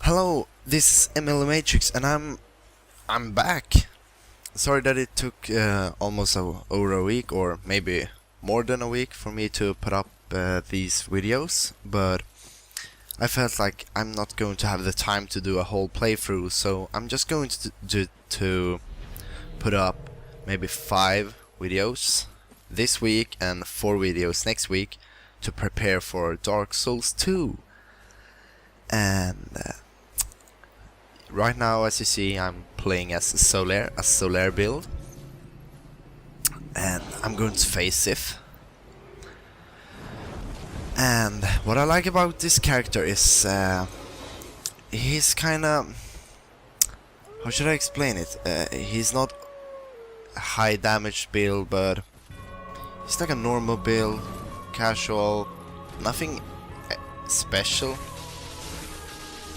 Hello, this is Matrix, and I'm back. Sorry that it took almost over a week, or maybe more than a week, for me to put up these videos, but I felt like I'm not going to have the time to do a whole playthrough, so I'm just going to put up maybe 5 videos this week and 4 videos next week to prepare for Dark Souls 2. And right now, as you see, I'm playing as a Solar build, and I'm going to face Sif. And what I like about this character is he's kinda, how should I explain it? He's not a high damage build, but he's like a normal build, casual, nothing special.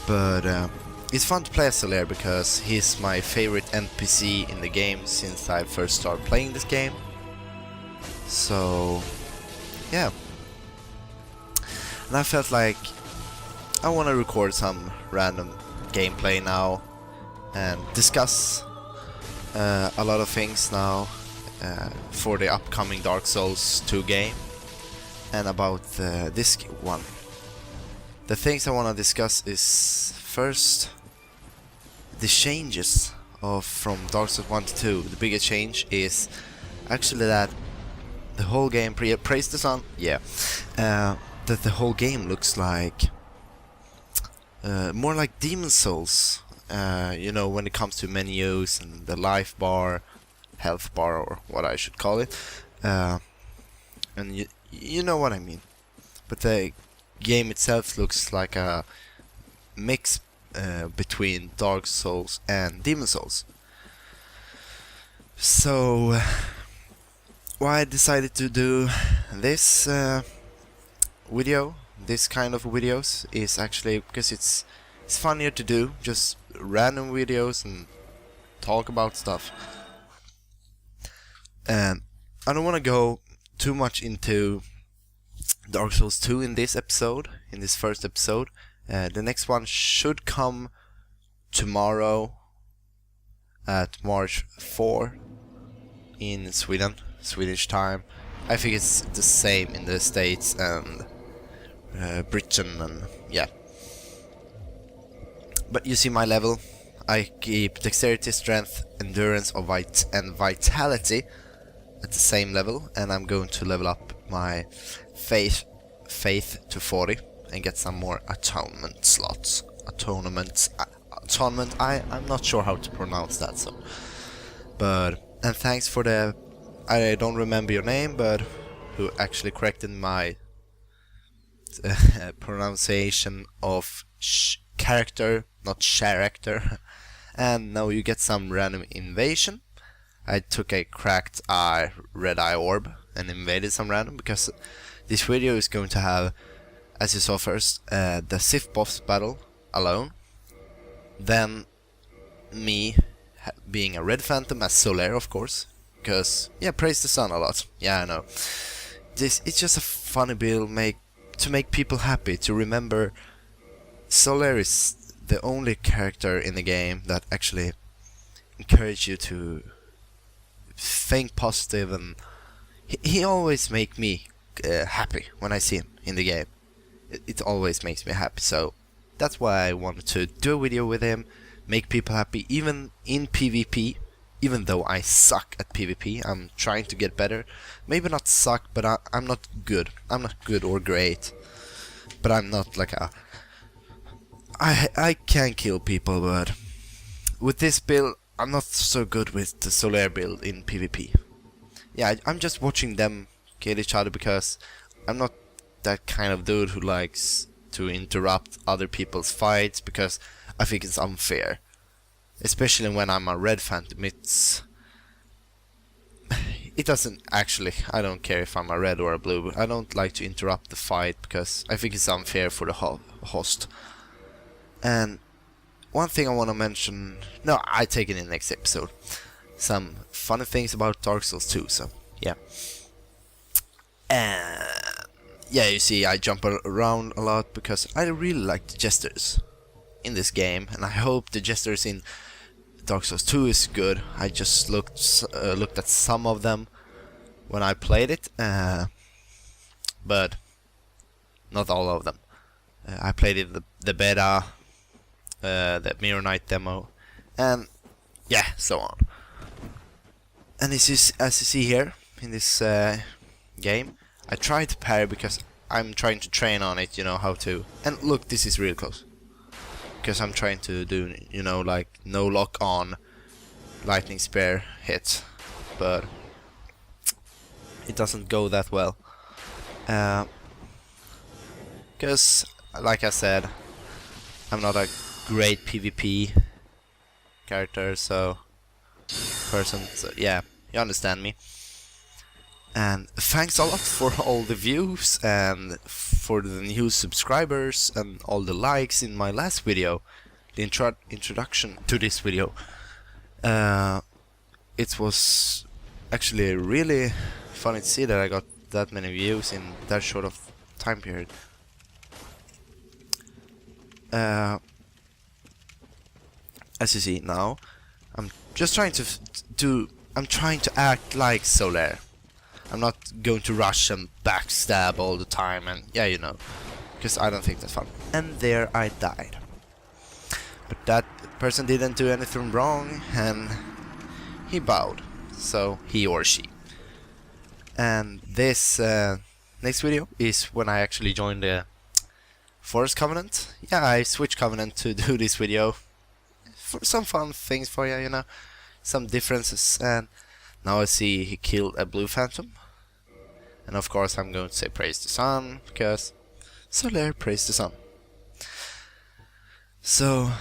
But it's fun to play as Solar because he's my favorite NPC in the game since I first started playing this game. So yeah, and I felt like I want to record some random gameplay now and discuss a lot of things now for the upcoming Dark Souls 2 game and about this one. The things I want to discuss is first the changes from Dark Souls 1 to 2. The biggest change is actually that the whole game, praise the sun, yeah, that the whole game looks like more like Demon Souls. You know, when it comes to menus and the life bar, health bar, or what I should call it, and you know what I mean. But the game itself looks like a mix between Dark Souls and Demon Souls. So why I decided to do this video, this kind of videos, is actually because it's funnier to do, just random videos and talk about stuff. And I don't want to go too much into Dark Souls 2 in this episode, in this first episode. The next one should come tomorrow at March 4 in Sweden, Swedish time. I think it's the same in the States and Britain, and yeah. But you see my level. I keep dexterity, strength, endurance, and vitality at the same level, and I'm going to level up my faith to 40 and get some more atonement slots. Atonement. I'm not sure how to pronounce that. So, and thanks for the, I don't remember your name, but who actually corrected my pronunciation of character, not character. And now you get some random invasion. I took a cracked red eye orb and invaded some random, because this video is going to have, as you saw first, the Sif boss battle alone, then me being a red phantom as Solar, of course, because yeah, praise the sun a lot. Yeah, I know. It's just a funny build to make people happy, to remember Solar is the only character in the game that actually encourage you to think positive, and he always make me happy when I see him in the game. It always makes me happy, so that's why I wanted to do a video with him, make people happy, even in PvP. Even though I suck at PvP, I'm trying to get better. Maybe not suck, but I'm not good. I'm not good or great, but I'm not like a... I can kill people, but with this build, I'm not so good with the Solar build in PvP. Yeah, I'm just watching them kill each other because I'm not that kind of dude who likes to interrupt other people's fights, because I think it's unfair. Especially when I'm a red phantom, it doesn't actually, I don't care if I'm a red or a blue, I don't like to interrupt the fight because I think it's unfair for the host. And one thing I want to mention, no, I take it in the next episode, some funny things about Dark Souls 2, so yeah. And yeah, you see I jump around a lot because I really like the gestures. in this game, and I hope the gestures in Dark Souls 2 is good. I just looked at some of them when I played it, but not all of them. I played it the beta, the Mirror Knight demo, and yeah, so on. And this is, as you see here in this game, I tried to parry because I'm trying to train on it, you know how to. And look, this is real close. Because I'm trying to do, you know, like no lock on lightning spear hits, but it doesn't go that well. Because, like I said, I'm not a great PvP character, so yeah, you understand me. And thanks a lot for all the views and for the new subscribers and all the likes in my last video, the introduction to this video. It was actually really funny to see that I got that many views in that short of time period. As you see now, I'm just trying to act like Solaire. I'm not going to rush and backstab all the time, and yeah, you know, because I don't think that's fun. And there I died. But that person didn't do anything wrong, and he bowed. So, he or she. And this next video is when I actually joined the Forest Covenant. Yeah, I switched Covenant to do this video. For some fun things for you, you know. Some differences, and now I see he killed a blue phantom. And of course I'm going to say praise the sun, because Solaire praise the sun. So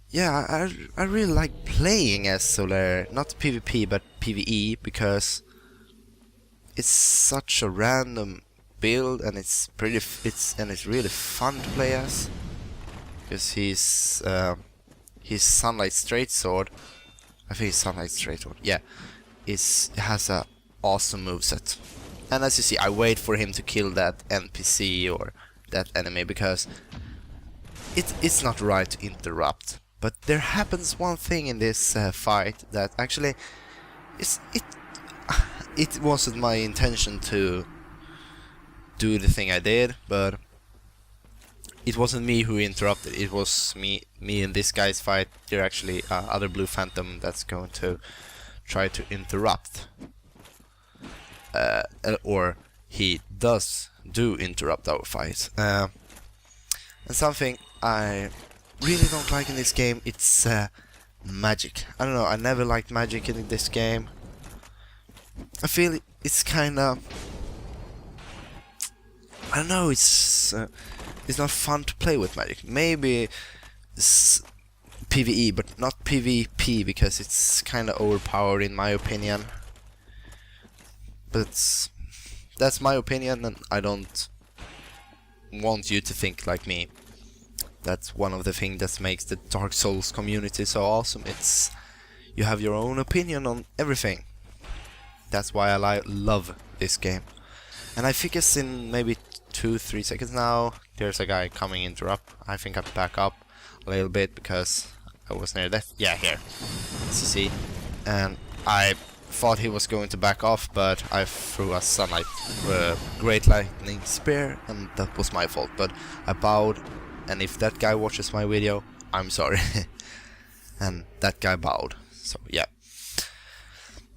yeah, I really like playing as Solaire, not PvP but PvE, because it's such a random build, and it's really fun to play as, because his Sunlight Straight Sword, I think it's Sunlight Straight Sword, yeah, it has a awesome moveset. And as you see, I wait for him to kill that NPC or that enemy, because it's not right to interrupt. But there happens one thing in this fight that actually it wasn't my intention to do the thing I did, but it wasn't me who interrupted. It was me and this guy's fight. There actually other blue phantom that's going to try to interrupt, or he do interrupt our fight. And something I really don't like in this game, it's magic. I don't know, I never liked magic in this game. I feel it's kinda, I don't know, it's not fun to play with magic. Maybe it's PvE, but not PvP, because it's kinda overpowered in my opinion. But that's my opinion, and I don't want you to think like me. That's one of the things that makes the Dark Souls community so awesome. It's you have your own opinion on everything. That's why I love this game. And I think it's in maybe 2-3 seconds now. There's a guy coming interrupt. I think I back up a little bit because I was near death. Yeah, here. As you see. And I thought he was going to back off, but I threw a sunlight great lightning spear, and that was my fault. But I bowed, and if that guy watches my video, I'm sorry. And that guy bowed. So yeah.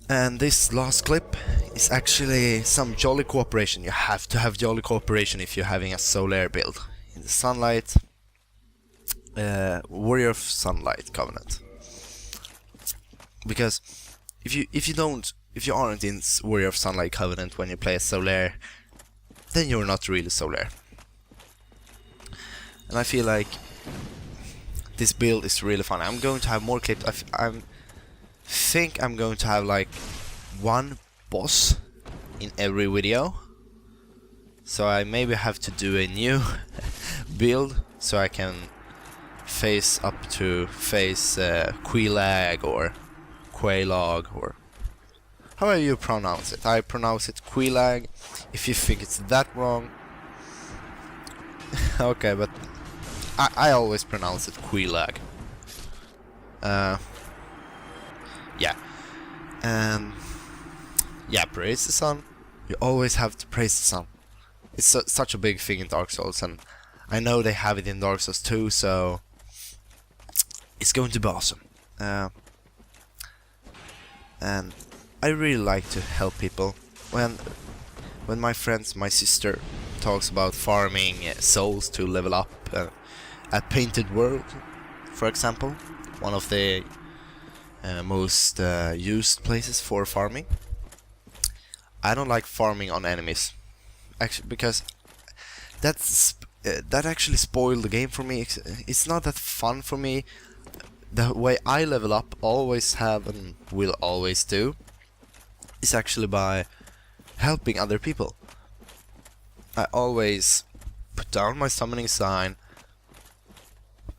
And this last clip is actually some jolly cooperation. You have to have jolly cooperation if you're having a Solaire build. In the Sunlight, Warrior of Sunlight Covenant. Because if you aren't in Warrior of Sunlight Covenant when you play a Solaire, then you're not really Solaire. And I feel like this build is really fun. I'm going to have more clips. I think I'm going to have like one boss in every video. So I maybe have to do a new build so I can face Quelaag or Quelaag, or however you pronounce it. I pronounce it Quelaag. If you think it's that wrong, okay, but I always pronounce it Quilag. Yeah. Yeah, praise the sun. You always have to praise the sun. It's such a big thing in Dark Souls, and I know they have it in Dark Souls too, so it's going to be awesome. And I really like to help people. When my friends, my sister, talks about farming souls to level up at Painted World, for example, one of the most used places for farming. I don't like farming on enemies, actually, because that actually spoiled the game for me. It's not that fun for me. The way I level up, always have and will always do, is actually by helping other people. I always put down my summoning sign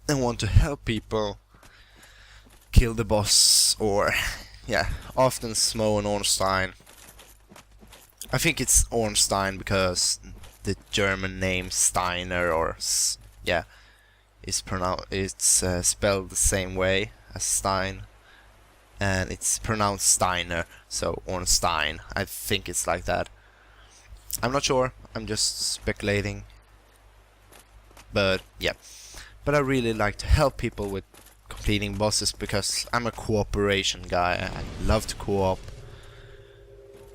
and want to help people kill the boss, or yeah, often Smo and Ornstein. I think it's Ornstein because the German name Steiner, or yeah, is spelled the same way as Stein, and it's pronounced Steiner, so Ornstein. I think it's like that. I'm not sure, I'm just speculating. But yeah, but I really like to help people with completing bosses because I'm a cooperation guy. I love to co-op,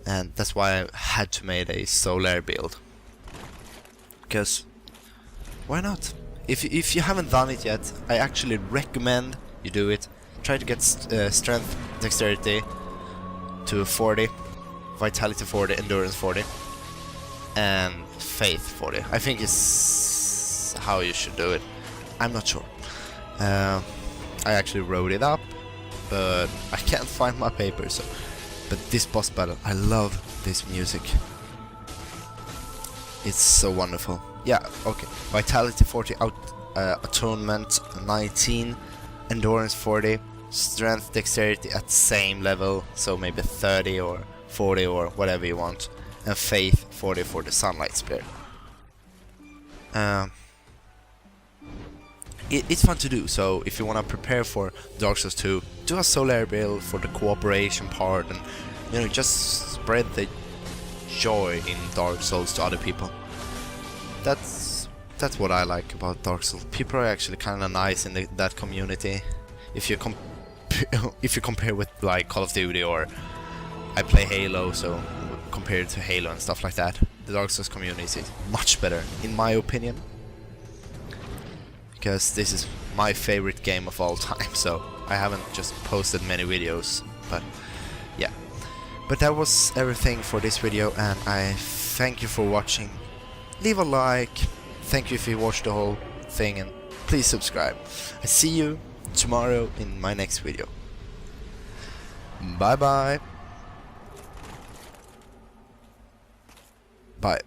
and that's why I had to make a Solaire build. Because why not? If you haven't done it yet, I actually recommend you do it. Try to get strength, dexterity to 40, vitality 40, endurance 40, and faith 40. I think is how you should do it. I'm not sure. I actually wrote it up, but I can't find my paper. So, but this boss battle, I love this music. It's so wonderful. Yeah, okay. Vitality 40, atonement 19, endurance 40, strength, dexterity at the same level, so maybe 30 or 40 or whatever you want, and faith 40 for the sunlight spear. It's fun to do, so if you want to prepare for Dark Souls 2, do a Solaire build for the cooperation part, and you know, just spread the joy in Dark Souls to other people. That's what I like about Dark Souls. People are actually kind of nice in that community. If you compare with like Call of Duty, or I play Halo, so compared to Halo and stuff like that, the Dark Souls community is much better, in my opinion. Because this is my favorite game of all time, so I haven't just posted many videos, but yeah. But that was everything for this video, and I thank you for watching. Leave a like, thank you if you watched the whole thing, and please subscribe. I see you tomorrow in my next video. Bye bye. Bye.